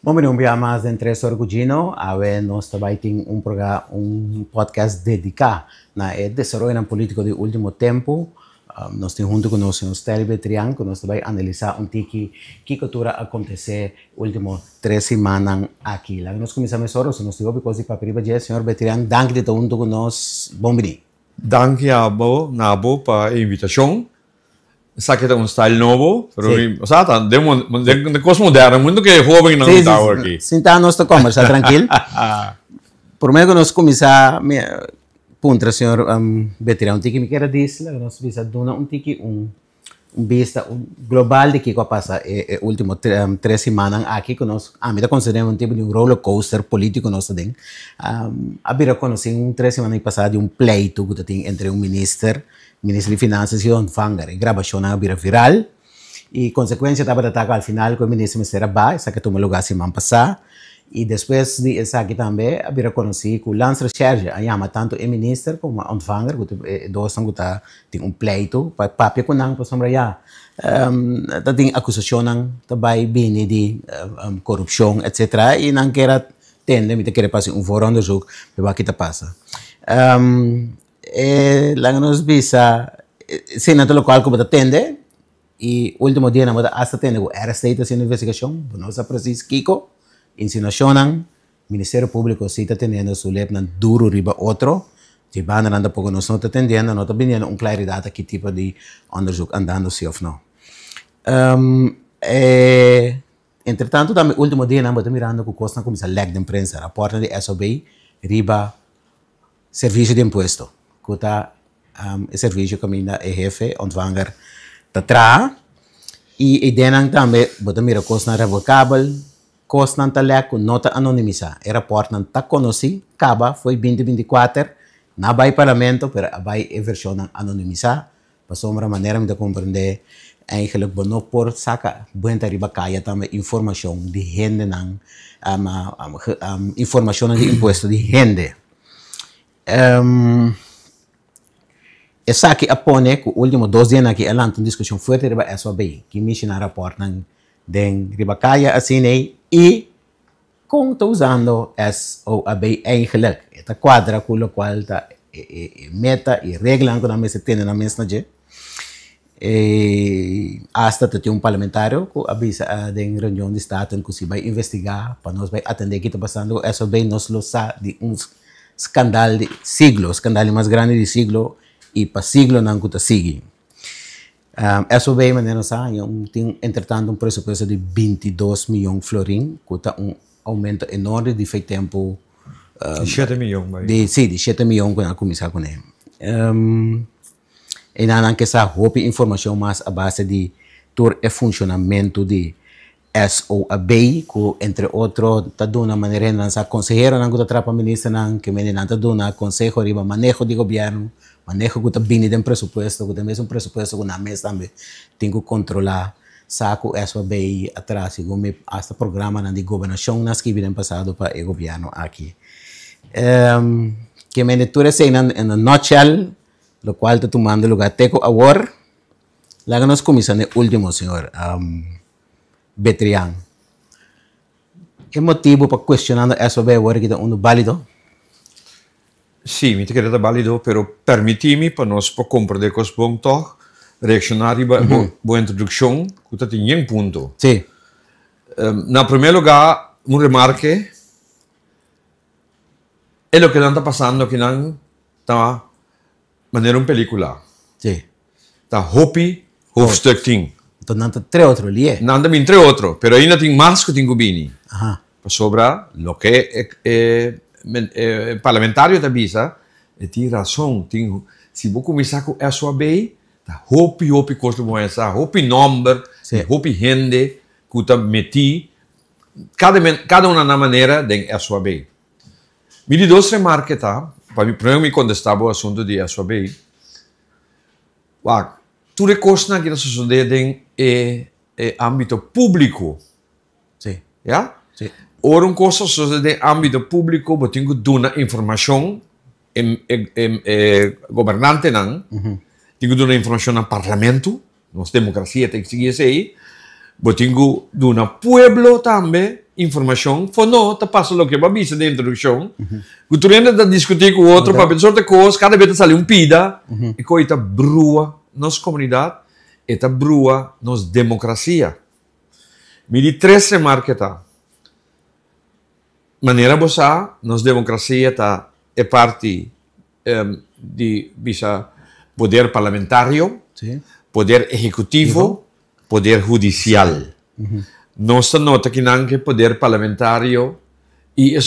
Vamos um dia mais de Entre Orgulhino, a ver, nós também temos programa, podcast dedicado na desenvolvimento político do último tempo. Nós temos junto com nós o Stélio Betrián, que nós também analisar que cultura aconteceu último 3 semanas aqui. Lá nós começamos a nós temos coisa para privar, senhor Betrián, danke de estar junto com nós. Bom dia. Danke Nabo para a invitação. Sabe que é style novo, pero o sea, de coisa moderna, muito que é jovem não está aqui. Sim, está nós está conversar tranquilo. Primeiro nós começar punta senhor Betrián, que me quer dizer, nós visa dona tiki vista global de que passa último 3 semanas aqui que nós a mim consideramos tipo de roller coaster político nós tem. A bira conheci 3 semanas passado de pleito que tem entre ministro de Finanças e Ontvanger. A gravação na bira viral e consequência estava de ataque ao final que o ministro me será bem, essa que tomou lugar semana passada. E depois de essa aqui também, a bira conheci que o Lance Recherche, a chama tanto o ministro como o Ontvanger, que dois são que tem pleito, para papel com não, para sombra já. Tem acusação também bem de corrupção, etc. E não quer tende, me quer passar fórum de jogo, para o que está passa. Lá nós visa, se não local como atende, e último dia não hasta atende o arrestado sem investigação, nós aprendemos Kiko, insinuação, Ministério Público se está atendendo su lepnan duro riba outro, de banda anda pouco nós não está atendendo, não está vendendo claridade que tipo de onderzoek andando se ou não. Entretanto, também último dia não estamos mirando que o custo começa a leg de imprensa, raporta de SOB riba serviço de imposto. Kuta serviço que ainda é jefe, Ontvanger tatra e denang também bota mira costa revocável, costa talé com nota anonimizada. O rapport não tá conheci, acaba foi 2024 na vai parlamento, pero a vai versão anonimizada. Passou uma maneira de compreender eigenlijk bono por saca buenta riba kaya também informação de gente não informação de imposto de gente. Essa aqui apone que o último 2 dias aqui ela tem discussão forte riba SOB que me ensina rapport nang den riba kaya assim e com tô usando SOB eigenlijk esta quadra com o qual tá meta e regra que na mesa tem na mesa de hasta tem parlamentário que avisa den reunião de estado que se vai investigar para nós vai atender que está passando SOB nos lo sa de escândalo de siglo, escândalo mais grande de siglo e para siglo não que sigue. Isso bem, mas não sabe, tem entretanto presupuesto de 22 milhões de florins, que está aumento enorme de feito tempo. 7 milhões. De 7 milhões que começar com ele. E não que essa roupa informação mais a base de todo o funcionamento de SOB, que entre outros está dando maneira de consejero não que está ministra não que me não está dando consejo de manejo de governo, manejo que está vindo de presupuesto, que também é presupuesto que na mesa também tem que controlar saco SOB atrás e como hasta programa de governação nas que vêm passado para o governo aqui. Que me leitura sei em nutshell, lo qual está tomando lugar teco agora, lá nós começamos o último senhor Betrián. Que motivo para questionando SOB agora que está válido? Sim, me quer válido, pero permiti-me para nós para compreender que os bom toch reaccionar a boa introdução, que está em ponto. Sim. Na primeiro lugar, remarque é o que está passando que não está maneira película. Sim. Está hopi hoofdstuk 10. Então não tem 3 outros ali. Não tem entre outros, pero ainda tem mais que tem gubini. Aha. Sobre o que parlamentário da bisa, tem razão, se você começar com SOB, tá hopi custo bom essa, hopi number, hopi gente, que tá meti, cada uma na maneira de SOB. Me di 2 remarque tá, para mim primeiro me contestar o assunto de SOB. Tudo coisa que sucede em âmbito público, Sim. já? Sim. Ora uma coisa sucede em âmbito público, você tem que dar informação governante não, tem que dar informação ao parlamento, nossa democracia tem que seguir isso aí, você tem que dar ao pueblo também informação, foi não, tá passa o que eu avisa de introdução, que tu ainda discutir com o outro, para pensar de coisas, cada vez sai pida, e coisa brua nossa comunidade, eta brua nossa democracia. Me di 3 remarques tá. Maneira bossa, nossa democracia tá é parte de bisa poder parlamentário, poder executivo, poder judicial. Nós nota que não que poder parlamentário e é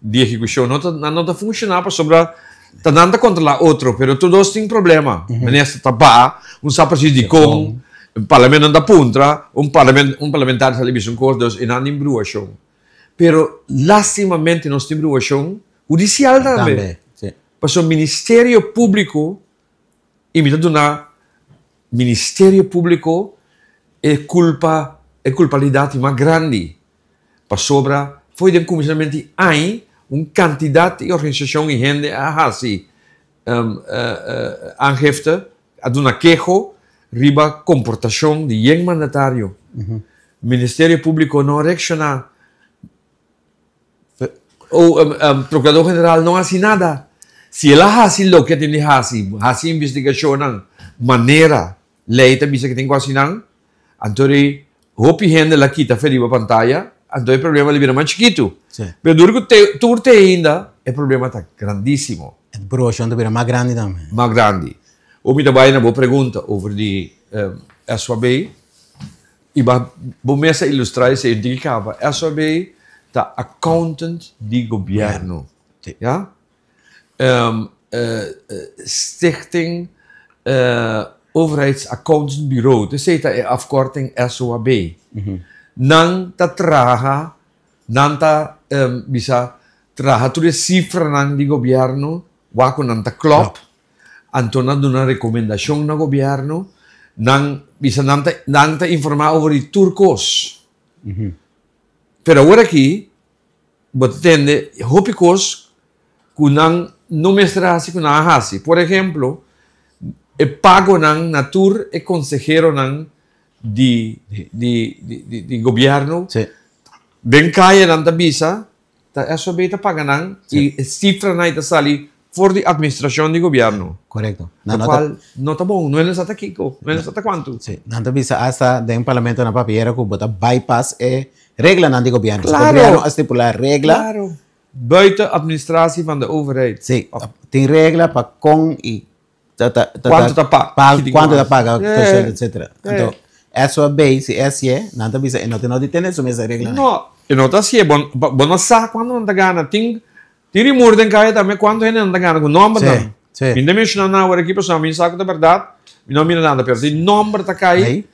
de execução não tá funcionando sobre tá dando controlar outro, pero todos têm problema. Nessa tapa, sabe de como parlamento anda puntra, parlamentar sa libis cordos e não imbruação. Pero lastimamente nós temos imbruação judicial também. Para o Ministério Público imitando na Ministério Público é culpabilidade mais grande. Para sobra foi de comissionamento aí candidato de organização e gente a fazer aangifte, a doen een quejo, riba comportação de jeng mandatário. Ministério Público não reacciona. O Procurador-Geral não faz nada. Se ela faz o que tem de fazer, faz investigação, maneira, lei também que tem que fazer, então, hopi gente lá quita feriba pantalla, então o problema libera mais chiquito. Mas durante ainda, o problema está grandíssimo. A produção também é mais grande também. Mais grande. O me trabalha na boa pergunta sobre a SOAB e vou começar a ilustrar esse indicava. A SOAB está accountant de governo, ja? Stichting Overheidsaccountantsbureau, dus heet dat afkorting SOAB. Nang ta traha, nang ta bisa traha tu de cifra nang di governo, wako nang ta klop, anto na do na recomendação na governo, nang bisa nang ta informar over die turcos. Pero agora aqui, botende hopicos kunang no mestrasi kunang hasi. Por ejemplo, e pago ng natur e consejero ng di gobyerno. Ben kaya ng tabisa, eso beta paga ng i cifra na ita sali for di administrasyon di gobyerno. Correcto. Lo cual no está bom, no es hasta Kiko, no es hasta cuánto. Sí, não tabisa hasta de un parlamento na papiera que bota bypass e regla ng di gobyerno. Claro. O gobyerno estipular regla. Claro. Buiten administratie van de overheid. Sí, tem regla para com e quanto ta paga, etc. Então, SOAB, se SE, não tá bisa, não tem essa mesma regla. No, e não tá assim, bom sa quando não tá gana, tem murden kaya também quando ele não tá gana com nome não. Ainda mencionando na hora aqui pessoal, me saco da verdade, não me nada perto, o nome tá cai,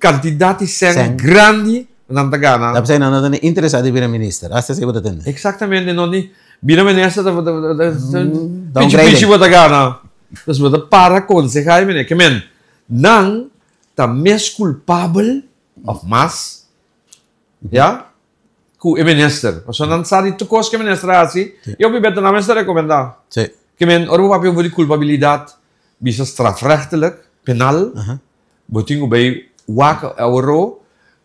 quantidade sem grande não tá gana. Dá para ser não tem interessado em vir ministro, até se você tem. Exatamente, não ni vir ministro da pitch tá gana. Dus we para aconsejar, meneer, que men, nang ta mes culpable of mas, ja, ku e minister. So nan sari tu kos que minister assim, eu me beter na minister recomendar. Que men, oro papi over die culpabilidade, bisa strafrechtelijk, penal, botingo bij waka euro,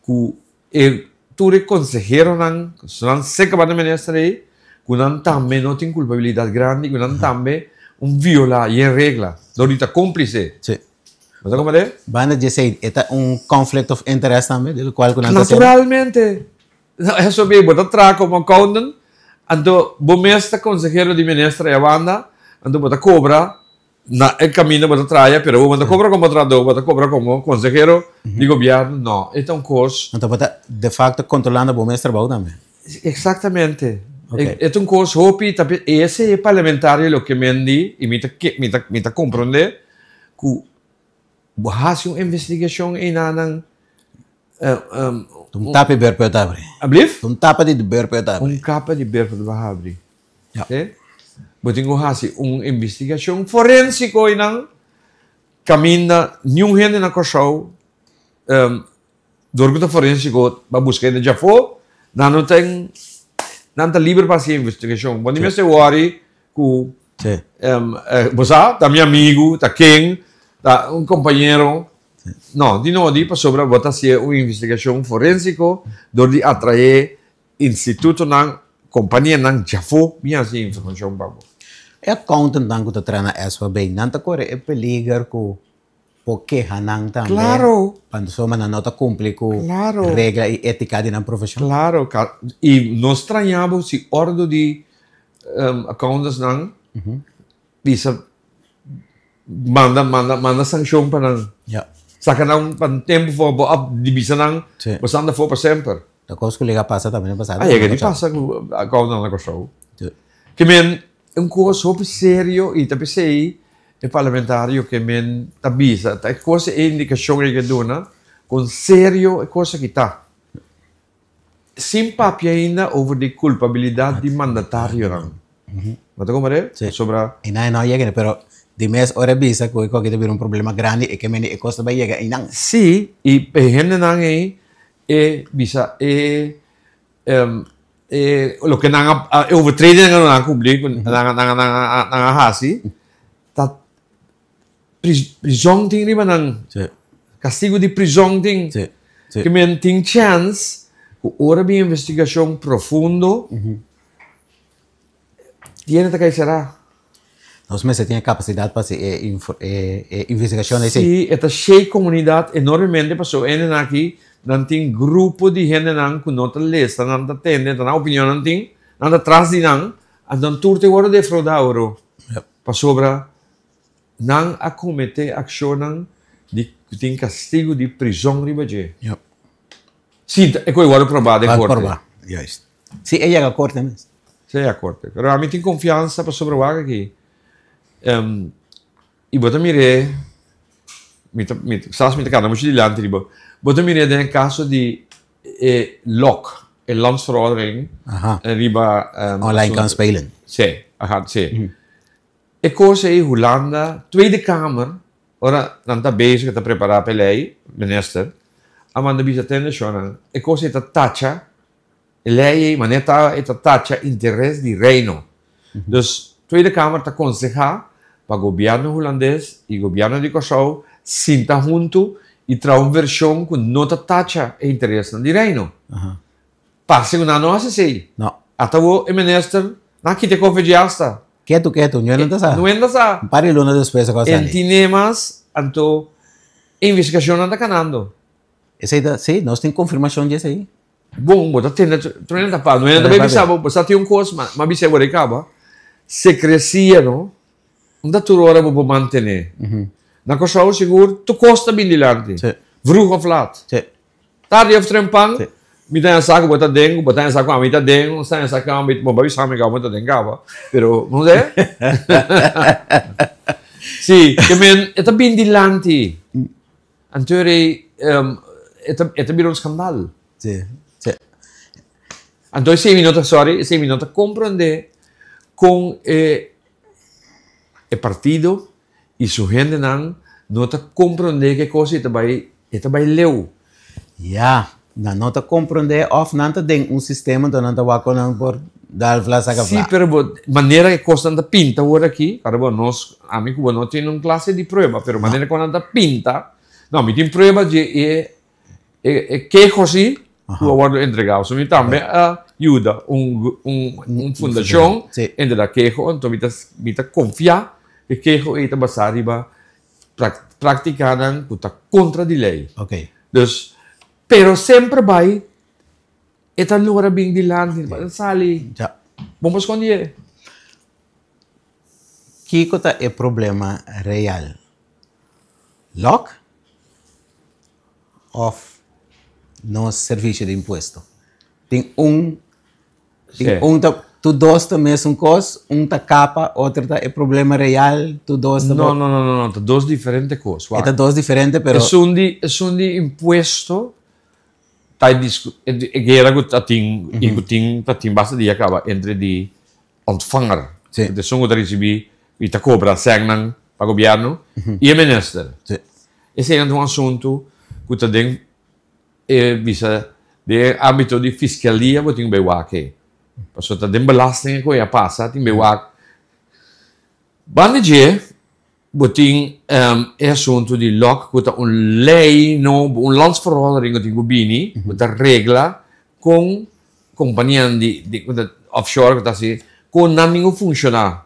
ku e tu consejero nang, so nan seca para minister aí, ku nan tambe no tin culpabilidade grande, ku nan tambe viola e regla, dorita cúmplice. Sí. ¿Verdad cómo es? Van a decir, ¿está un conflict of interest también? Del cual naturalmente. Eso bien, vos traes como accountant, ando vos mestre consejero de ministra de banda, ando vos cobra na el camino vos trae, pero vos cobra como traductor, vos cobra como consejero de gobierno, no, es un curso. Entonces, de facto controlando vos mestre también. Exactamente. É um curso hopi, esse é parlamentário o que me andi e me tá compreender que faz uma investigação em nada tapa de berpeutabre. Ablif? Tapa de berpeutabre. Capa de berpeutabre. Ok? Botingo faz uma investigação forensico e não caminha nenhum gente na coxau dorguta forensico para buscar ainda já foi, não tem nanta livre para essa investigação. Quando você worry com você, tá meu amigo, tá quem, tá companheiro, não, de novo para sobre botar se uma investigação forensico, onde atrair instituto ng companhia ng Jafo, minha essa informação para você. E accountant nang ko trana eswa bay nanta kore e peligar ko porque hanang também. Claro. Quando só man nota cumpre com Claro. regra e ética de na profissão. Claro, e nós estranhamos se ordo de accountants não bisa manda sanção para não Ja. saka não para tempo for up di bisa não Sim. bastante for para sempre. Da coisa que liga passa também passado. Aí que passa com accountant na show. Ja. Que men um curso super sério e também sei é parlamentário que men tabisa, tá coisa é indicação que dona com sério é coisa que tá. Sem papo ainda over de culpabilidade de mandatário não. Mas como é? Sim. Sobre E não llega, pero de mes hora visa que teve um problema grande e que me e costa vai chegar e não. sim, e gente não é bisa lo que não overtreding não cumprir não hasi tá prisão tem riba não Sim. castigo de prisão tem Sim. que men tem chance o hora de investigação profundo tiene que será Nós meses tinha capacidade para fazer investigação aí. sim esta cheia comunidade enormemente passou en aqui não tem grupo de gente não que não está lista não está tendo não opinião não tem não está atrás de não então tudo agora de fraudar ouro Yep. para sobra não acometer ação não de tem castigo de prisão ribaje Yep. sim é coisa agora provado Vai em corte provar. Justo. Sim, ela chega a corte mesmo. sim é corte pero a mim tem confiança para sobre o aqui e bota mire zelfs met elkaar, dan moet je die laten hebben. Bota mire in caso di LOC, een landsverordening, Aha. riba Online kan spelen. Sì, sì. E cosa è Hollanda, Tweede Kamer, ora non sta bezig te preparare per lei, minister, Amanda bisa attenzione, e cosa è taccia, e lei, ma ne taccia interesse di reino. Dus Tweede Kamer te aconseja para o governo holandês e o governo de Kosovo sinta junto e trazer uma versão que não taxa o interesse do reino. Passe que não é assim. Não. Até o ministro não quer confiança. Quieto, não é nada. Não é nada. Pare luna depois a coisa. Entendemos, então, investigação não está canando. Essa aí, sim, nós temos confirmação disso aí. Bom, você tem, não é nada, não é nada, bem sabe, você tem coisa, mas você vai acabar. Se crescia, não? Não dá tudo hora para manter. Na Kosovo, seguro, tu costa bem dilante. Vroeg of laat. Tarde of trempang, me tem essa água, botar essa água, me tá dengo, não tem essa água, me bom, vai saber que a muita denga, pero não é? Sim, que men, é bem dilante. Antore, é bem escândalo. Sim. Então, 6 minutos, compreender com o partido e sua gente não está compreender que coisa vai leu. Ja, não nota compreender of não tem sistema então não tá com por dar vlasa que Sim, pero maneira que coisa não pinta agora aqui, cara, nós amigo não tem classe de prova, pero maneira que não pinta, não, me tem prova de que coisa o awardo entregado, so me também ajuda fundação entre a queijo, então me tá confiar que queijo é basado riba praticaram que está contra a lei. Ok. Dus, pero sempre vai esta lugar bem dilante, sali. Já. Vamos esconder. Que é o problema real? Lock of no serviço de imposto. Tem tu dois também são coisas, tá capa, outro tá é problema real, tu dois tá não, duas diferentes coisas. É dois diferentes, pero é um imposto tá guerra que tem basta de acaba entre de ontvanger. De som que recebi e tá cobra segnan para o governo e o minister. Esse é um assunto que tá dentro bisa de âmbito de fiscalia, você tem que ver Paso ta den belastingen ko ya pasa ting bewak. Bandige boting assunto di lock kuta un lei no un landsverordening ting gubini kuta regla con companhia de offshore que tá assim, com não funciona.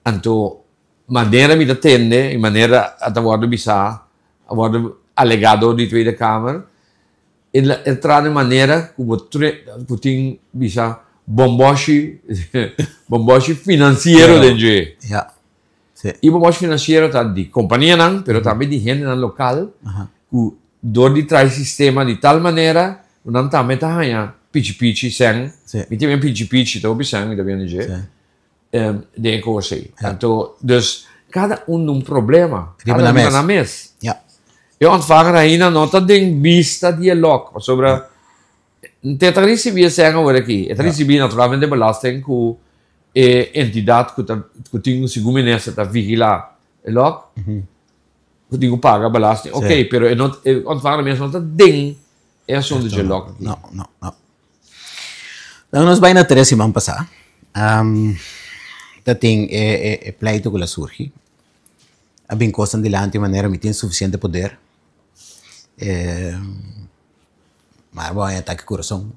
Então, maneira me atende, maneira a tawar do bisa, a guarda alegado de tweede kamer, ele traz de maneira como tem bisa bomboshi financeiro dentro. Yeah. Sí. E bomboshi financeiro tá de companhia não, pero também de gente no local, que dor de traz sistema de tal maneira, não também tá ganha pichi sang, e também pichi tá obsang da bem de coisa. Então, dus cada um problema, cada na mes. Yeah. Eu ontvang ainda nota de vista dialog sobre tenta receber sang agora aqui, receber naturalmente belasting que entidade que tem segundo nessa tá vigilar, log, que tem que pagar belasting. Ok, pero eu ontvang mesmo nota de é assunto de log. Não. Então nós vai na terceira semana passada. Tem pleito que surge. A bem costa delante de maneira que tem suficiente poder. Mas vai ataque coração.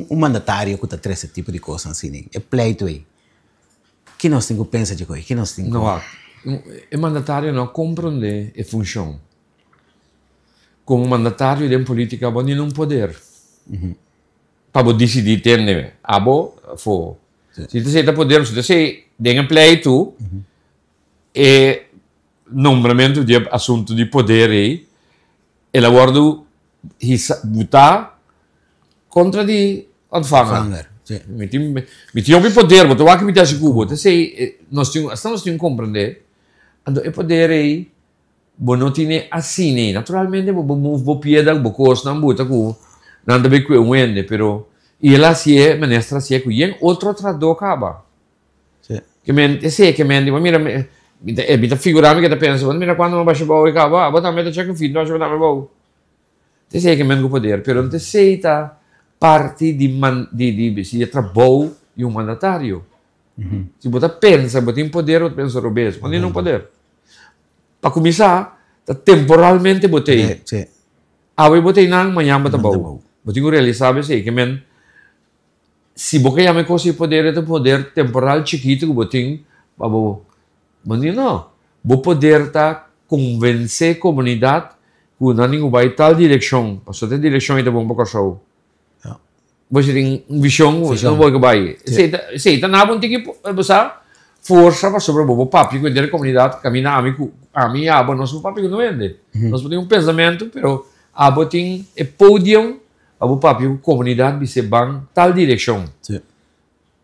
Mandatário que está esse tipo de coisa assim. É pleito aí. Que nós temos que pensar de coisa? Que nós temos? Não, o mandatário não compreende a função. Como mandatário de política, você não poder. Para decidir ter, for. Se você tem poder, se você tem pleito, e nombramento de assunto de poder aí, ela guarda botar contra de ontvanger. Me tinha um poder, mas eu acho que me dá seguro. Nós estamos a compreender, então o poder aí, não tem assim, naturalmente, vou piedar, vou costa, não botar com nada bem com o ende, pero e ela se é ministra se é que e outro trador acaba. Que men se que men mira me figurar me que pensa, mira quando não baixa boa e acaba, botar meta check fit, não acho botar boa. Se que men com poder, pero não se tá parte de se trabalho e um mandatário. Se botar pensa, botar em poder, ou pensa robês, quando não poder. Para começar, tá temporalmente botei. Eu botei não, amanhã botar boa. Botei realizar se que men se você já me consegue poder temporal chiquito que botem, mas não, vou poder tá convencer a comunidade que não vai tal direção, só tem direção e tá bom para show. Você tem visão, não vai que vai. Se tá na bom tem que passar força para sobre o papi que a comunidade caminha a mim nosso papi que não vende. Nós temos pensamento, pero a botem é pódio o papi a comunidade vai ser bem tal direção.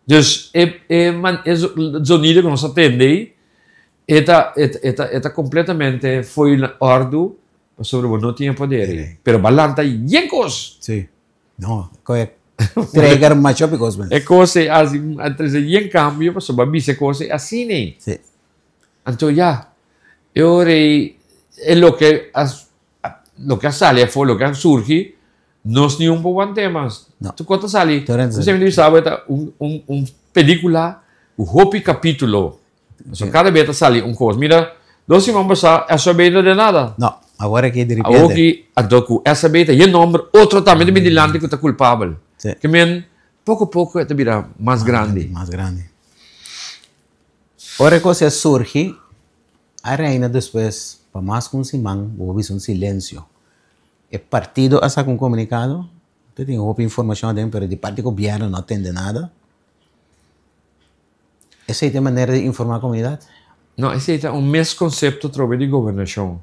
Dus o sonido que nós atendemos é completamente foi árduo sobre o não tinha poder. Pero balanta yencos. Sim. Não, correto. Entregar mais chopicos, é coisa assim, entre yen cambio para sobre bisa coisa assim, né? Sim. Então já, eu é lo que sale foi lo que surge. Nós não podemos temas. Tu conta sali. Você me sabe película, o hopi capítulo. Cada vez sali coisa. Mira, nós vamos passar essa beira de nada. Não, agora que de repente. Agora que essa beira e nome outro também de medilante que está culpável. Que men pouco a pouco está vira mais grande. Mais grande. Ora coisa surge, a reina depois para mais com simão, houve um silêncio. O partido ha sacado um comunicado, tem outra informação dentro, mas de parte do governo não atende nada. Essa é a maneira de informar a comunidade? Não, esse é o mesmo conceito de governação.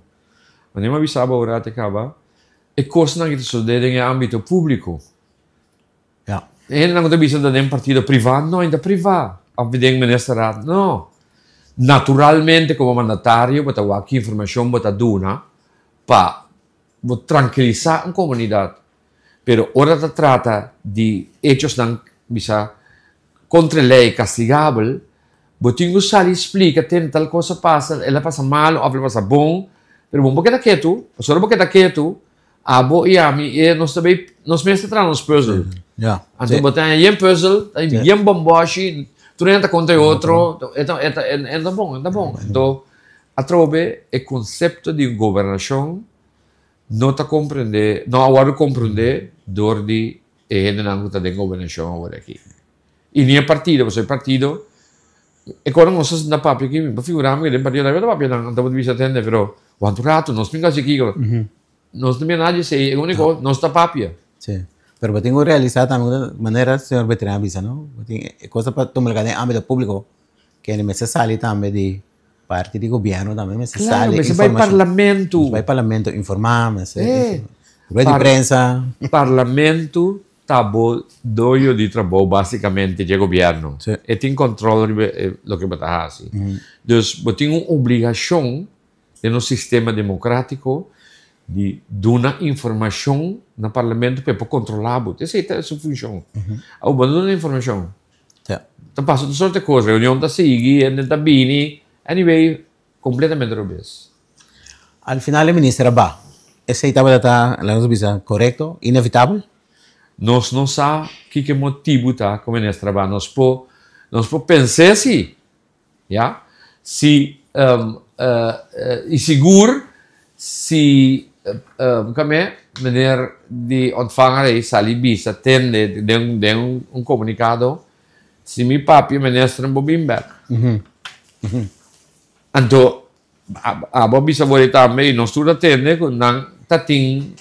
Quando eu avisava agora que acaba, é coisa que sucede em âmbito público. Ele não está visando em partido privado, não, ainda privado. A pedir ministerial, não. Naturalmente, como mandatário, botar aqui informação, botar duna, para tranquilizar a comunidade. Pero ora se trata de hechos que bisa contra a lei castigável, botinho sali explica, tem tal coisa passa, ela passa mal, ou ela passa bom, pero bom, porque está quieto, só porque está quieto, abo e a mim, nós também, nós mesmos trazemos puzzle. Então, botar aí um puzzle, aí um bomboche, tu entra contra outro, é bom. Então, a trove é conceito de governação não está compreender, não agora compreender dor de gente não está em governação agora aqui. E nem partido, você partido, e quando nós estamos na papel aqui, me figuramos que o partido da papel não estamos de vista atender, pero quanto rato nós ficamos aqui, nós também nada sei, é único, nós está papel. Sim. Pero tenho que realizar também de maneira, senhor veterano avisa, não? É coisa para tomar em âmbito público, que é necessário também de parte do governo também, necessário. Claro, mas vai parlamento. Vai parlamento informar, mas rueda de prensa. Parlamento tabo doio de trabalho basicamente de governo. Sim. E tem controle do que você faz. Então, tem uma obrigação no sistema democrático de dar informação no parlamento para controlar. Essa é a sua função. Ao dar informação. Então, passa toda sorte de coisas. A reunião está seguindo, está bem. Anyway, completamente revés. Al final, o ministro Abba, esse estava correto, inevitável? Nós não sabemos que motivo está como ministro Abba. Nós podemos pensar assim, já? Se, e seguro, se, como é, maneira de ontvanger aí, sali bisa, tende, de comunicado, se me papi, ministro Bobimberg. Então, a bisa boleh também, nós tudo atende, não tem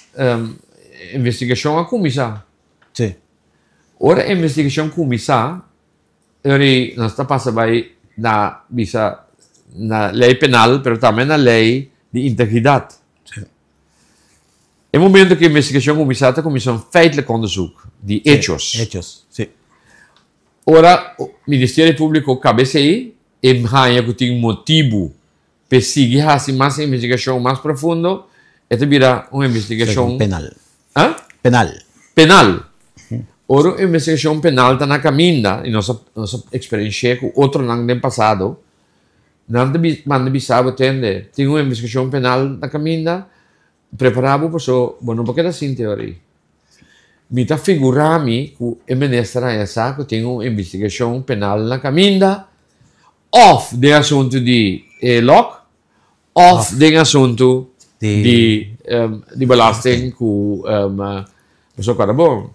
investigação a começar. Sim. Ora, a investigação começar, nós está passando na bisa na lei penal, mas também na lei de integridade. Sim. No momento que a investigação começar, começa um feitelijk onderzoek de hechos. Hechos, sim. Ora, o Ministério Público cabeceia e que tem motivo para seguir mais investigação mais profunda, e vira uma investigação penal. Hã? Penal. Penal. Ora, a investigação penal está na caminha, e nossa experiência com outro ano do passado, não manda bisabo tende, tem uma investigação penal na caminha, preparado para isso, não porque assim teoria. Me está figurando que o ministro essa que tem uma investigação penal na caminha, of de assunto de LOC, of de assunto de belasting com pessoa cara bom.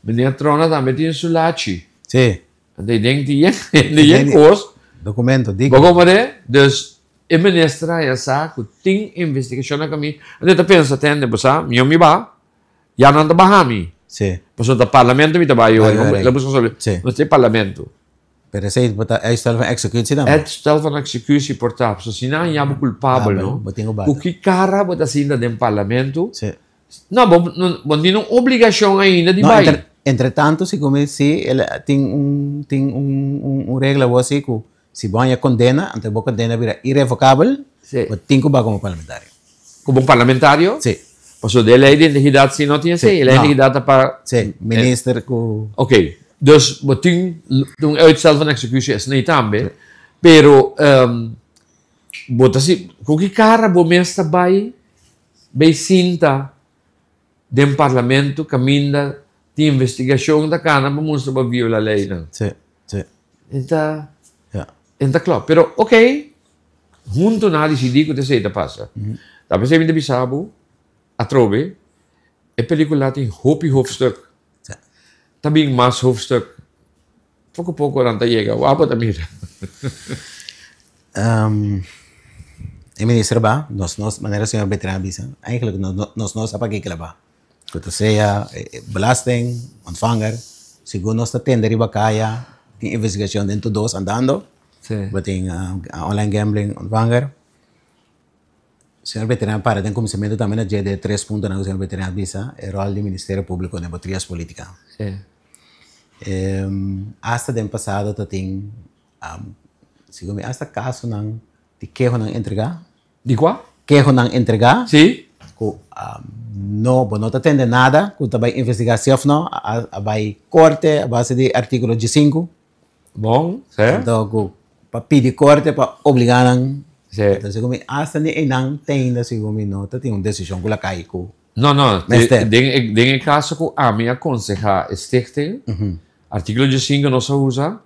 Meneer Trona também tem sulachi. Sim. Hij denkt die koos. Documento, digo. Waarom é? Dus, o ministro essa que tem investigação na caminho. Ele está pensando, tende, bosa, meu me ba, já não está bahami. Sim. Pessoal do parlamento me trabalha hoje. Ele busca sobre. Sim. Não tem parlamento. Pero esse é estado de executie também. É estado de execução portátil. Se não, já é culpável, não? O que cara bota assim dentro do parlamento? Sim. Não, não tem uma obrigação ainda de vai. Entretanto, se como se ele tem regra assim que se banha condena, então a condena vira irrevogável, tem que ir como parlamentário. Como parlamentário? Sim. Passou de lei de identidade, se não tinha sei, lei de identidade para... Sim, ministro com... Ok, dus tem um uitstel van executie is niet também, pero bota assim, com que cara bo mesta vai sinta do parlamento caminha de investigação da cana para mostrar para violar a lei, não? Sim, sim. Então, claro, pero ok, junto na decidir que você passa. Daarbij zijn we de Bissau, a trove, e película tem hoofdstuk. Também mais hoofdstuk. Pouco aan te chega. Wat dan meer? O ministro ba, nós maneira senhor veterano bisa, eigenlijk nós apa que ba. Que seja belasting, ontvanger, segundo nós tender iba kaya, tem investigação dentro dos andando. Sim. Tem online gambling, ontvanger. Senhor veterano para tem começamento também na GD 3 pontos na senhor veterano bisa, o rol do Ministério Público na baterias política. Sim. Hasta den passado tem segundo hasta caso não de queijo não entregar. De qual? Queijo não entregar. Sim. Não atende nada, que vai investigação não, vai corte a base de artigo 5. Bom, certo? Então, para pedir corte para obrigar não. Certo. Então, segundo hasta nem não tem, segundo não, tem uma decisão que ela cai com. Não, tem caso que a minha aconselha stichting, artigo 5 não se usa,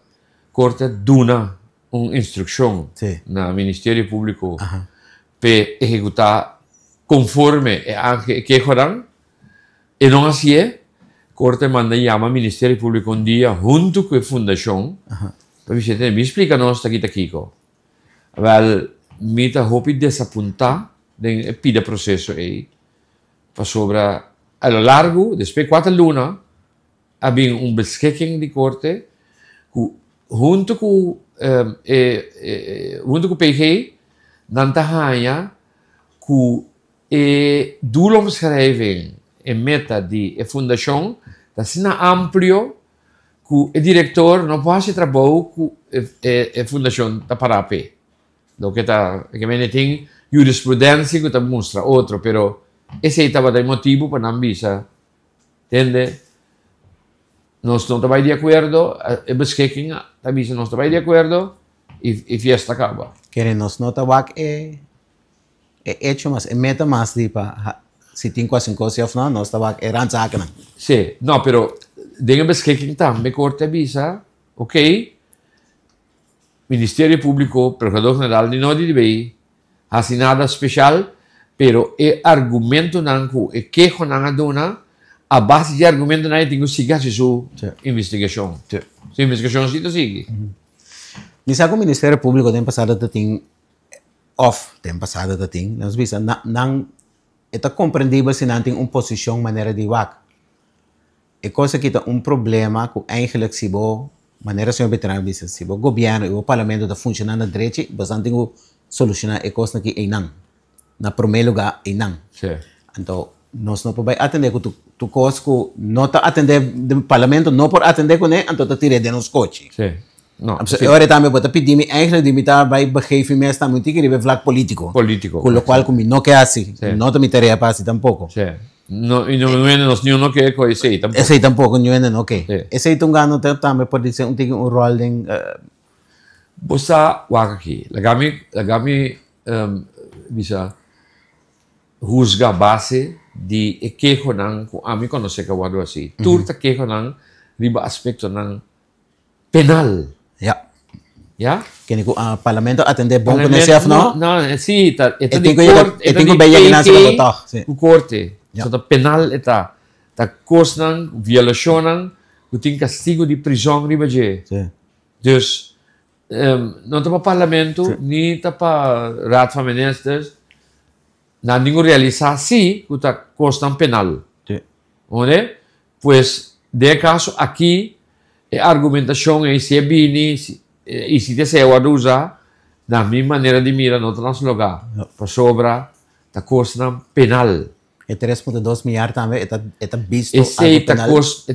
corte duna uma instrução no Ministério Público para executar conforme a que jodan, e não assim é, Corte manda chama Ministério Público um dia, junto com a Fundação, para você me explica nós aqui, Kiko. Well, me tá hopi desapuntar, den pida processo aí, para sobre, a lo largo, depois 4 lunas, havia beschikking de Corte, junto com junto com o PG, dan tahanya, que doelomschrijving en meta de fundação, dat is amplio, que o diretor não pode trabalhar com a fundação da Parape. Do que tem jurisprudência que mostra outro, pero esse estava o motivo para não visa, entende? Nós não estamos de acordo, a beschikking, nós não estamos de acordo, e fiesta acaba. Querem nós não tabak é hecho mas é meta mais de para se tem quase coisa não nós tabak é ransaca não. Sim, não, pero dengue beschikking também corte visa, ok? Ministério Público, Procurador-Geral de Nodi de Bay, assim nada especial, pero é argumento não é queijo não aduna, a base de argumento não é tem que seguir sua investigação. Se investigação sigue. Nisa o Ministério Público tem passado de tem tem passado de tem, nós visa não é compreendível se não tem posição maneira de wak. É coisa que tem problema com eigenlijk se bo maneira senhor veterano visa se o governo e o parlamento está funcionando direito, bastante tem que solucionar é coisa que é não. Na primeiro lugar é não. Então nós não podemos atender com tu coisa que não está atender do parlamento não por atender com ele, então está tirando nos coches. No, Agora também pode pedir eigenlijk de mitar vai begeven mais também tem que ir vlak político. Com o qual como não quer assim, não te mitaria para assim tampouco. No, e não é nós não quer com esse aí tampouco. Esse aí tampouco não é não quer. Esse aí tungano também pode ser tem um rol de bossa wakaki. Lagami bisa juzga base de queijo nang a mim conhecer que eu vou assim. Turta queijo nang riba aspecto nang penal. Que o parlamento atender bom com esse não? Não, sim, tá. Tem que ver que nasce para botar. O corte, so penal tá cosnan, violacionan, que tem castigo de prisão riba je. Dus não tá para parlamento, nem tá para raad van ministers, não ninguém realizar assim, que tá cosnan penal. Onde? Pues de caso aqui a argumentação é se é bini e se desea usar da minha maneira de mirar no outro lugar para sobra da costa penal. E 3,2 milhões também está visto esse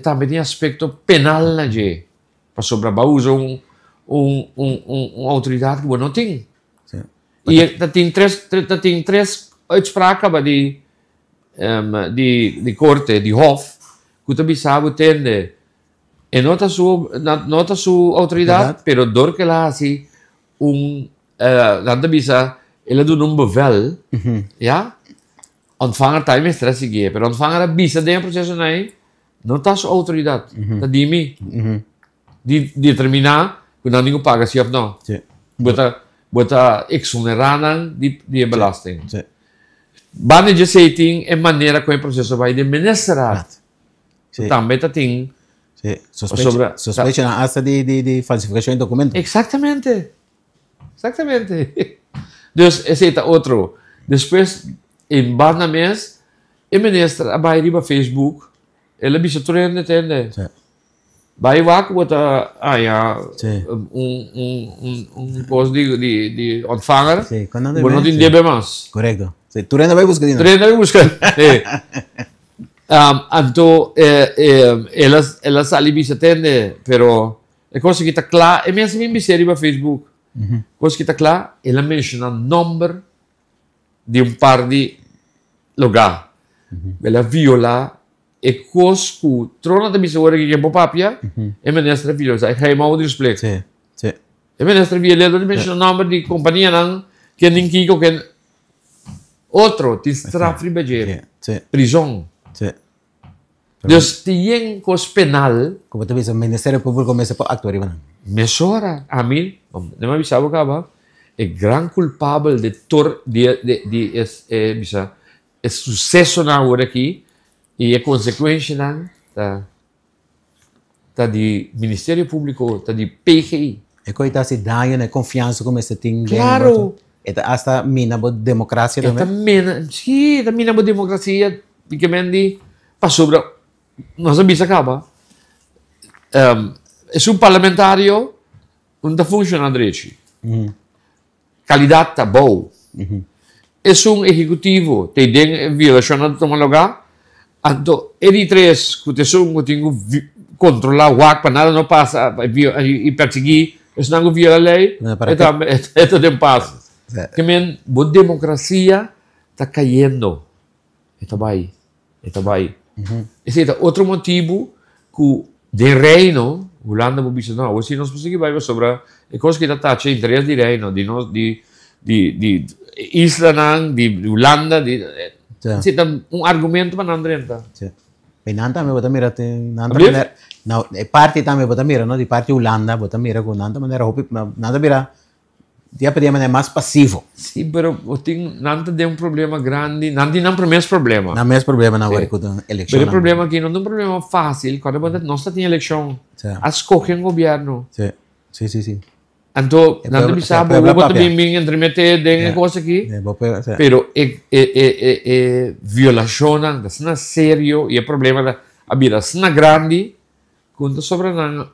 também tem aspecto penal na je para sobra para usar autoridade que não tem. E tem três uitspraken de corte de hof que também sabe entender. E nota sua autoridade, pero door que ela assim nada bisa ela do bevel, ja, ontvanger time is stress gegeven, pero ontvanger bisa de processo não tá sua autoridade, tá dimi, de determinar que não ninguém paga se ou não, bota exonerando de belasting. Bane de setting é maneira como o processo vai administrar, também tá tem sospecha hasta de falsificação de documentos. Exatamente. Dus esse é outro. Depois, em barna mês, a ministra vai ir para Facebook, ela bisa treino, entende? Vai lá que bota coisa de ontvanger, não tem debe mais. Correto. Treino vai buscar. Então, ela sali bisa tende, pero é coisa que está clara, é mesmo em bisa para Facebook. Coisa que está clara, ela menciona o número de par de lugar. Ela viola e coisa que trona da bisa hora que é boa papia, é ministra viola, é rei mau de respeito. É ministra viola, ela menciona o número de companhia não que ninguém que outro, tem estrafri bajer, prisão. Dus tem coisa penal. Como tu vês, o Ministério Público começa a actuar, não? Mesora, a mim, não me avisava que é gran culpável de é sucesso na hora aqui e a consequência tá de Ministério Público, tá de PGI. É coisa se dá a confiança como esse tem. Claro. É hasta mina a democracia também. Sim, também a democracia, porque mendi para sobre nós sabemos acaba. É parlamentário não está funcionando direito. Qualidade tá boa. É executivo, tem violação do lugar. Então, ele três, que tem controlar o WAC para nada não passa e perseguir, isso não viola a lei, então tem paz. Que a democracia está caindo. Está bem. Esse é outro motivo que de reino, o Holanda não disse não, se nós conseguimos sobre a coisa que está a interesse de reino, de Isla, de Holanda, esse é argumento para não entrar. Nanta também bota mira não é parte também bota mira não de parte Holanda bota mira com nanta maneira nada mira dia para dia maneira mais passivo. Sim, pero nanta tem problema grande, nanta não é problema. Não é problema na hora com eleição. Pero o problema aqui não é um problema fácil quando nós tem eleição, escolher um governo. Sim. Então, não me sabe, eu vou também entremeter em coisa aqui, pero é violação, é sério, e é problema da vida, é grande, quando sobra não.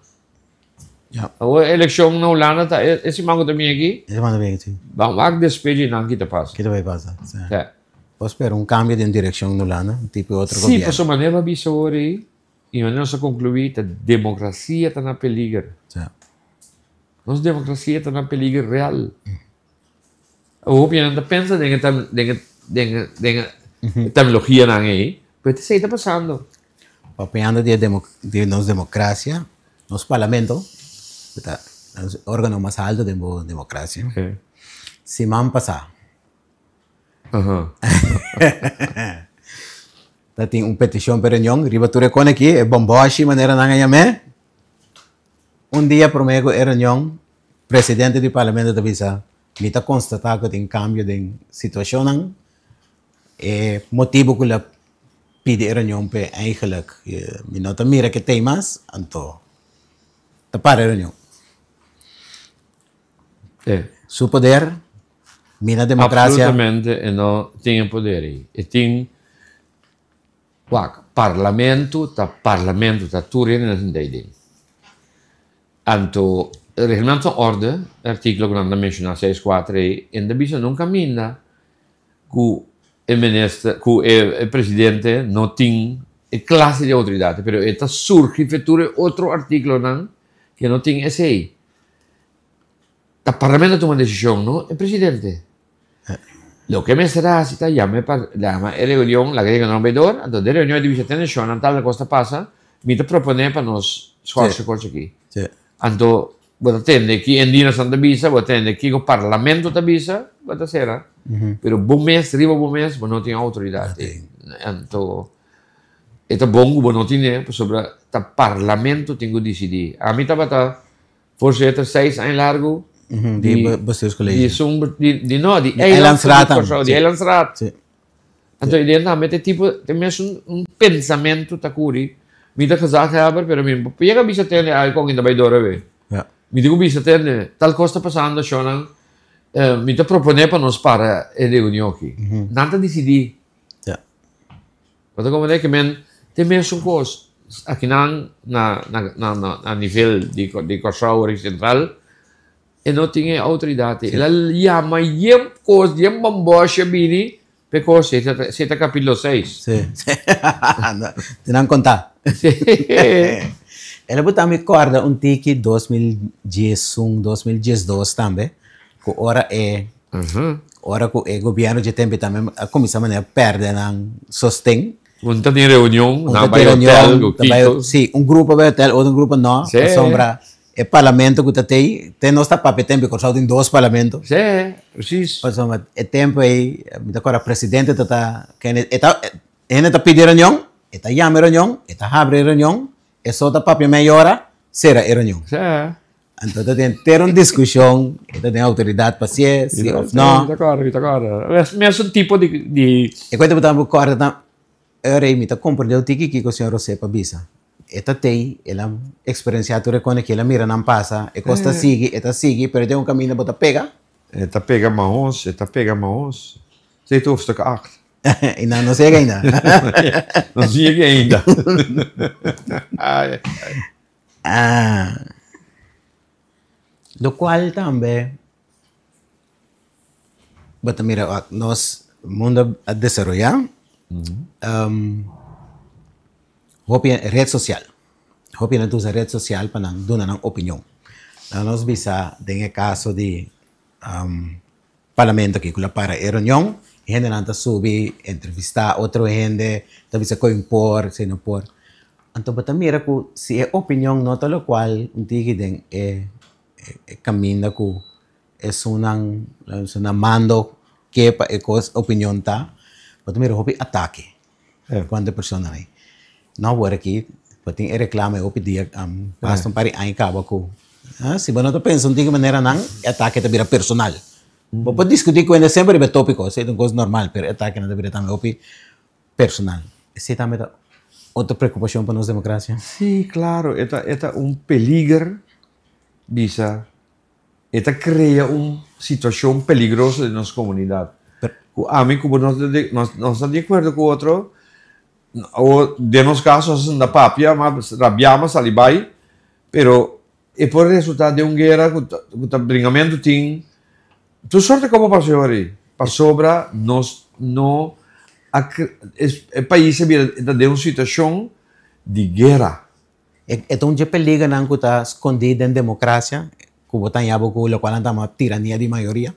A eleição na Holanda, esse mango também aqui, vamos despedir, não, que passa. Que vai passar. Posso esperar cambio de direção na Holanda, tipo outro governo. Sim, por sua maneira, bisou aí, e maneira se concluir, a democracia está na peligro. Nossa democracia está na peligro real. O opinião pensa em tecnologia não é, mas isso está passando. Opinião de nossa democracia, nosso parlamento, o órgão mais alto da democracia. Se man passar. Tem petição para reunião, ribatura com aqui, é bomboche, maneira não ganha dia prometo a reunião, presidente do parlamento da Visa, me está constatar que tem cambio de situação, é motivo que ele pede a reunião para eigenlijk, me nota mira que tem mais, então, está para a reunião. Su poder, minha democracia. Absolutamente, não tem poder. E tem parlamento, tá tudo em daí. Anto, il regolamento orde, articolo che non menziona 6.4, e bisogna non cammina che il ministro, che il presidente non tiene classe di autorità, però è surge fetture altro articolo che non tiene SI. Il Parlamento toma decisione, no? Il presidente. Lo che mi sarà, si llama la riunione, la che non vedo, entonces la riunione di visitazione, tal cosa passa, mi propone per noi scorse cose qui. Anto, vou atender que em dia Santa Bisa, vou atender que o Parlamento da Bisa, vou ser, pero bom mês, bom mês, não tem autoridade. Anto, é bom que não tem, sobre o Parlamento tem que decidir. A mim estava voorzitter 6 anos largo de bestuurscollege. De Eilandsraad. Então, evidentemente, tipo, tem pensamento da curi. Me da gezegd hebben, pero me pega bisa tene algo in daarbij doorwe. Me digo bisa tene tal cosa passando shonan me da propone para nos para a reunião aqui. Nada decidi. Wat como é que men tem mesmo coisa aqui na nível de Corsair central e não tinha autoridade. Ela chama coisa de bombocha bini porque se está capítulo 6. Sim. Não contar. Ela botou me corda tiki 2010, 2012 também, que ora é ora que o governo de tempo também a comissão maneira perde não sostém. Unta tem reunião, na hotel, sim, grupo vai hotel, outro grupo não, a sombra é parlamento que tem não está para tempo porque só tem 2 parlamentos. Sim, preciso. Passou é tempo aí, me agora presidente tá que está pedindo reunião. Eta llama reunião, eta abre reunião, e só da papel meia hora, será reunião. Entonces, ter uma discussão, tem autoridade para ser, sim ou não. Mas é um tipo de... E quando eu estava eu me compreendeu que o senhor José para bisa. Esta tem, ela experienciado reconhece que ela mira não passa, e costa sigue, pero tem um caminho para pega. Esta pega maons. Você está hoofdstuk 8. E não chega ainda. Não chega ainda. Do qual também, mas mira, nós mundo a desenvolver, rede social. Hopi na usa rede social para não dar uma opinião. Nós bisa tem caso de parlamento que para a reunião, gente não subir, entrevistar outra gente, talvez se impor, se não por. Então, mas mira que se é opinião nota lo qual um tigre é caminho que é uma mando que é opinião tá, mas mira hopi ataque. Quando a pessoa aí não vou aqui, porque reclama hopi dia basta para aí acaba com se você não pensa de maneira não ataque te vira personal. Pode discutir com ele sempre é tópico, é uma coisa normal, mas ataque não vira também hopi personal. Esse também é outra preocupação para nossa democracia. Sim, claro, é peligro. Bisa, esta cria uma situação peligrosa na nossa comunidade. A mim, como nós estamos de acordo com o outro, ou de nos casos na papia, mas rabiamos ali vai, pero é por resultado de uma guerra que o bringamento tem. Tu sorte como passou aí, sobra nós não o país está de uma situação de guerra. Então, já peliga não que está escondido em democracia, que botar em abo que o qual está uma tirania de maioria?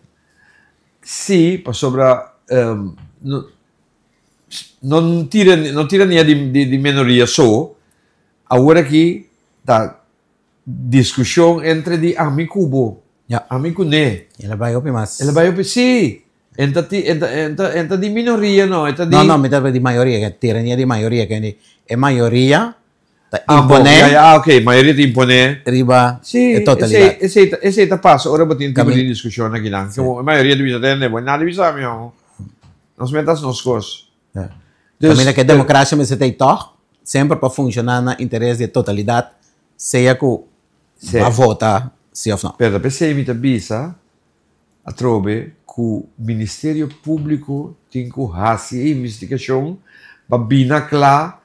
Sim, sobra não tirania de minoria só. Agora aqui está discussão entre de amigo amigo né. Ela vai ouvir mais. Ela vai ouvir, sim. Entra de minoria, não? Não, me dá de maioria, que tirania de maioria, que é maioria. Ok, maioria te impone. Riba, é totalidade. Esse é passo. Ora, botin tipo de discussão aqui, não? A maioria de vida tem, não nada bisa, meu. Nós metas nos coisas. Também que a democracia me se tem toque, sempre para funcionar no interesse de totalidade, seja que a vota, se ou não. Pero, pensei, me bisa, a trobe, que o Ministério Público tem que fazer investigação para bina claro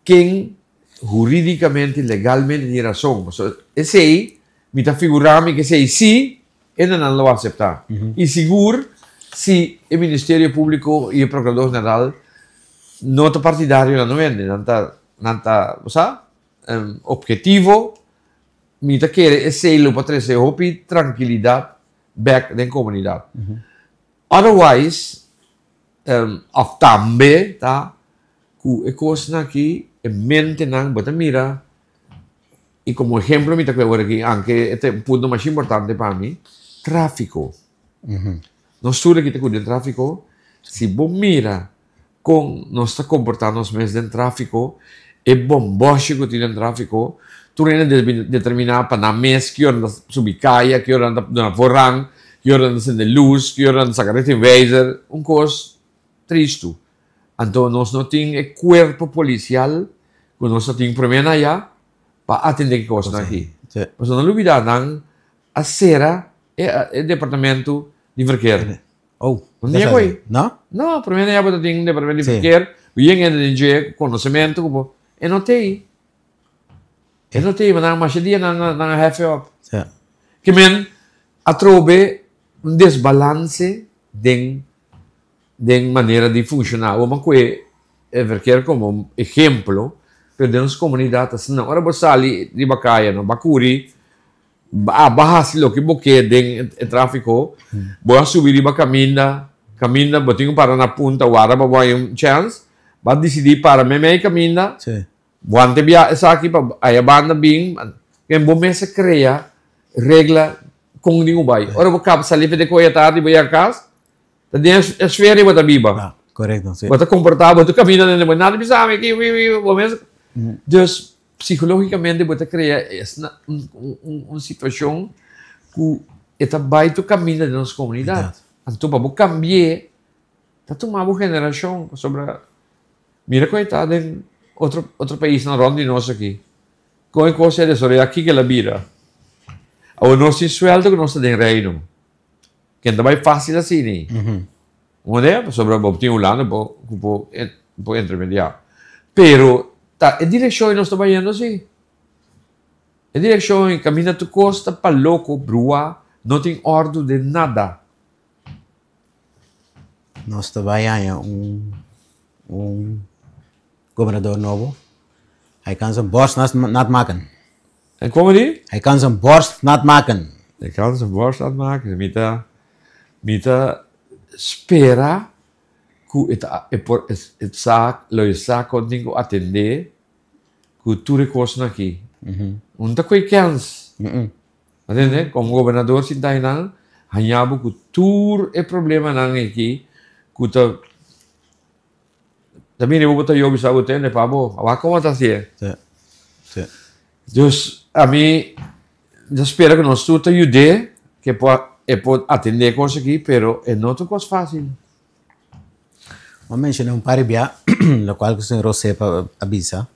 quem juridicamente, legalmente tem razão. Esse aí, me está figurando que esse sim, ele não vai aceitar. E seguro, se o Ministério Público e o Procurador-Geral não está partidário, não vende, não está objetivo, me está querendo esse aí para trazer tranquilidade back da comunidade. Otherwise, of também, tá? Que a coisa aqui é mente não, bota mira. E como exemplo, me está agora aqui, anche este um ponto mais importante para mim, tráfico. Nós tudo aqui tem de tráfico, se bom mira com nós está comportando nos meses de tráfico, é bomboche que tem tráfico, tu ainda determinar para na mês que hora subir caia, que hora anda na vorrang, que hora anda sem luz, que hora anda sacar de invader, coisa triste. Então nós não temos corpo policial, que nós temos problema aí para atender que coisa aqui. Mas não olvidar não, a Sera é o departamento de verkeer. Oh, não tem coisa. Não? Não, problema é para ter departamento de verkeer, o yang é conhecimento, e não tem. E não tem, mas não mais dia não have up. Que men a trobe desbalance de maneira de funcionar. Uma coisa é verkeer como exemplo, perdemos comunidades. Não, agora você ali de Bacaia, no Bacuri, bahas lo que boque de tráfico, boa subir de caminha, botinho para na punta, o árabe vai chance, vai decidir para me caminha. Buante bia essa aqui para a banda bem, que bom se cria regra com nenhum bai. Ora vou cap salir de coisa tarde vai a casa. Tadi esfera e bota biba. Correto, sim. Bota comportar, bota caminha dentro, nada bisa aqui, vamos. Dus psicologicamente você cria uma situação que está baito caminho da nossa comunidade. Então, para cambiar, está tomando uma geração sobre... Mira, coitado, em outro país na ronda de nós aqui. Com a coisa de sobre aqui que ela vira. O nosso sueldo que nós temos em reino. Que não é fácil assim, né? Onde é? Sobre o time Holanda, por intermediar. Pero, tá, a direção que nós estamos indo assim. A direção em caminho tu costa para louco, brua, não tem ordem de nada. Nós trabalhamos governador novo. Hij kan zijn borst nat maken. En como die? Hij kan zijn borst nat maken. Hij kan zijn borst nat maken. Mita spera que het zaak, lo zaak continu atender que tu recursos aqui. Não tem kans. Entende? Como governador sin tayo nang hanyabo que tur é problema nang aqui que ta também eu vou botar eu bisa botar né pabo. Awak como tá assim? Sim. Dus a mim eu espero que nós tudo ajude que pode atender coisas aqui, pero é não tão coisa fácil. Vamos mencionar paribia, lo qual que o senhor sepa avisa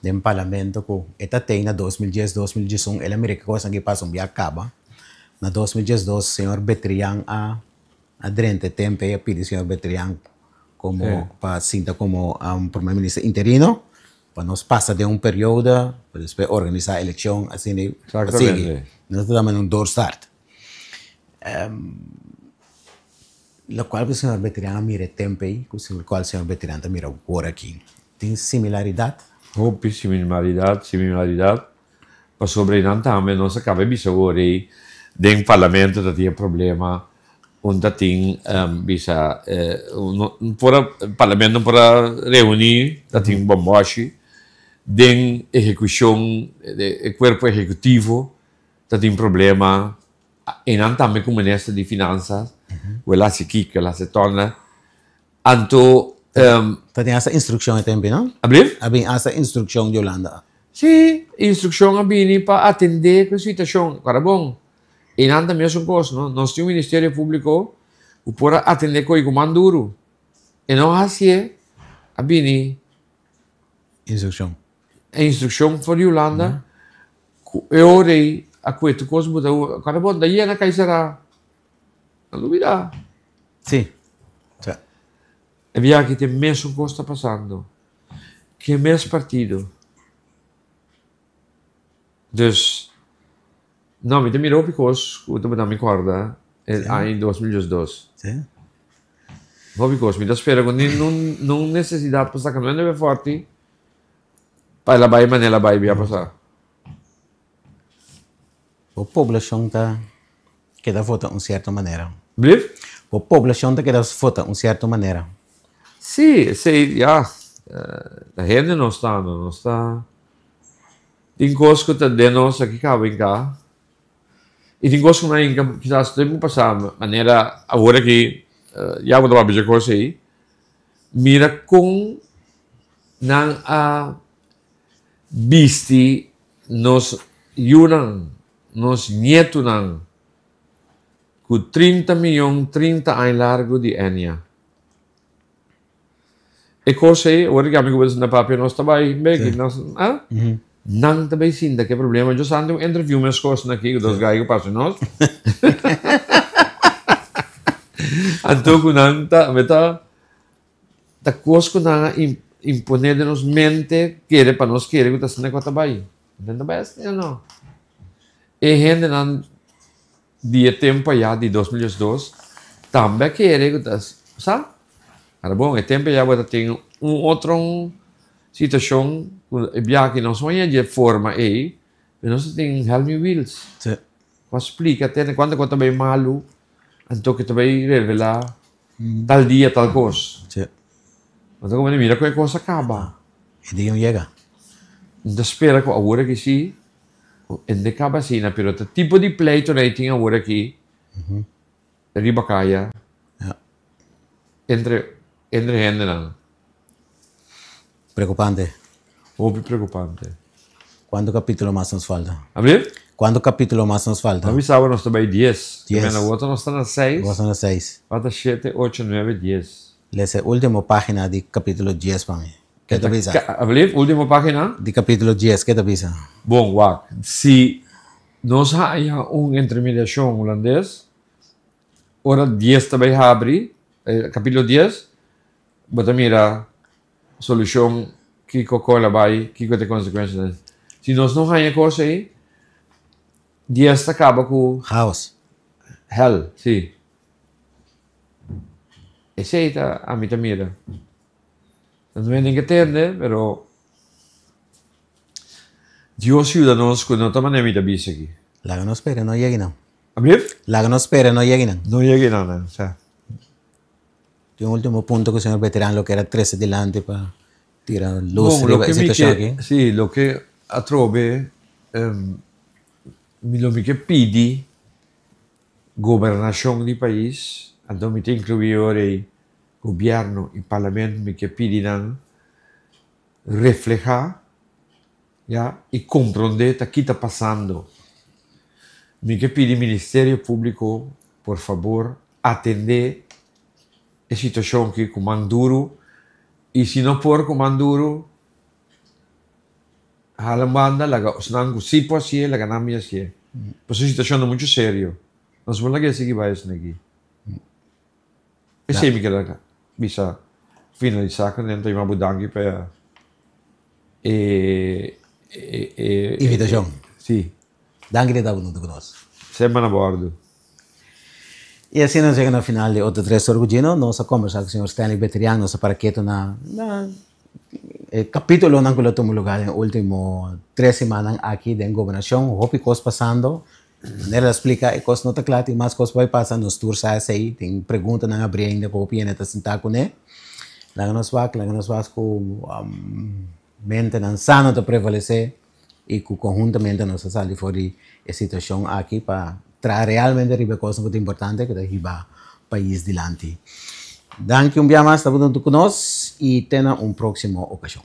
do parlamento que esta tem na 2010-2011 ele americana coisa que passa bia acaba. Na 2012 o senhor Betrián a durante tempo e pediu o senhor Betrián como para sinta como primeiro-ministro interino para nós passar de período para depois organizar a eleição assim assim nós estamos num doorstart lo qual o senhor Betrián mira tempo aí com o qual o senhor Betrián mira agora aqui tem similaridade similaridade para sobreviver também nós acaba de agora aí dentro do parlamento da tinha problema onde tem bisa para parlamento para reunir da tem bomboche den execução de corpo executivo da tem problema e não também com o ministro de finanças o lá se quica lá se torna anto tem essa instrução também não abrir essa instrução de Holanda sim instrução abini para atender a situação cara bom e não também é coisa não nós temos o Ministério Público o para atender com o comando duro e não assim abini instrução a instrução para a Holanda eu orei a coisa coisa mudou cara bom daí na caixara não duvida sim havia que tem mesmo coisa está passando que é mesmo partido dus não me mirou porque eu também me acorda em 2012 sim porque me espera quando não necessidade para sacar não é forte para ela vai maneira vai via passar a população tá queda vota certa maneira Brief? a população tá queda vota certa maneira sim ja a gente não está tem coisas que de nós aqui cabem cá e tem coisas que não é que quizás temos passar maneira agora que já vou dar uma coisa aí mira com não a bisti nos yunang nos nieto nang com 30 milhões 30 anos largo de Enya e coisa aí agora que amigo na papel nós também bem nós não também sim que problema eu só interview minhas coisas aqui dos gajos que passam nós então com não tá coisa que não imponer de nos mente querer para nós querer que está sendo com trabalho entende bem não e gente não dia tempo já de 2012 também querer que está sabe cara bom é tempo já você tem outro situação que não sonha de forma aí nós tem help me wheels sim explica até quando eu também malu então que também revelar tal dia tal coisa sim então como mira que a coisa acaba e de chega então espera que agora que sim en de cabacina pero o tipo de pleito na tinha agora aqui ribacaia entre gente não preocupante muito preocupante ¿Cuánto capítulo más nos falta? Abrir? ¿Cuánto capítulo más nos falta? Nós estávamos também 10. 10. Na outra nós estamos na 6. Vamos a las 6. Falta 7, 8, 9, 10. La última página de capítulo 10 para mí. ¿Qué te pisa? Abrir? Última página? De capítulo 10, ¿qué te pisa? Bom, Wak. Se nós há intermediação holandês, ora 10 também abre, capítulo 10, bota mira, solução que cola vai, que tem consequências. Se nós não há coisa aí, 10 acaba com House. hell, sim. Esse aí tá a mim mira. Não é ninguém entende, pero Dios ayúdanos que no toman mi visa aquí. La que nos espera no llegue no. ¿Abrir? La que nos espera no llegue no. No llegue nada, o sea. Y un último punto que el señor veterano lo que era 13 delante para tirar luz Bom, sobre la situación aquí. Sì, lo che trove, lo che pidi governazione di paese, andando a incluire il governo, il Parlamento, mi che pidi nan reflejar, ya, y comprender qué está pasando. Mi que pide Ministerio Público, por favor, atender la situación que con Manduro, y si no por con Manduro, a la banda, la sanango sí por sí, la ganamos así. Pues es una situación muy seria. Nos vamos a que seguir vayas aquí. Ese es mi que la bisa finalizar con dentro y me bedanki per Invitación. Sì, Danke de dabuno de nós. sempre a bordo. Y así nos llega al final de otro 3 orgullino. Nos ha conversado con el señor Stanley Betrián, nos ha paraqueto na capítulo en que lo tomó lugar en último 3 semanas aquí de gobernación. Hopi cosas pasando. Nela explica e cosas no está claro y más cosas vai passar nos tours aí. Tem pergunta na abrir ainda para Hopi neta sentar com ele. La que nos va com mente sano de prevalecer y que conjuntamente nos sale fuera de la situación aquí para traer realmente cosas muy importantes que lleva el país adelante. Danke un día más, estamos con nosotros y tenga un próximo ocasión.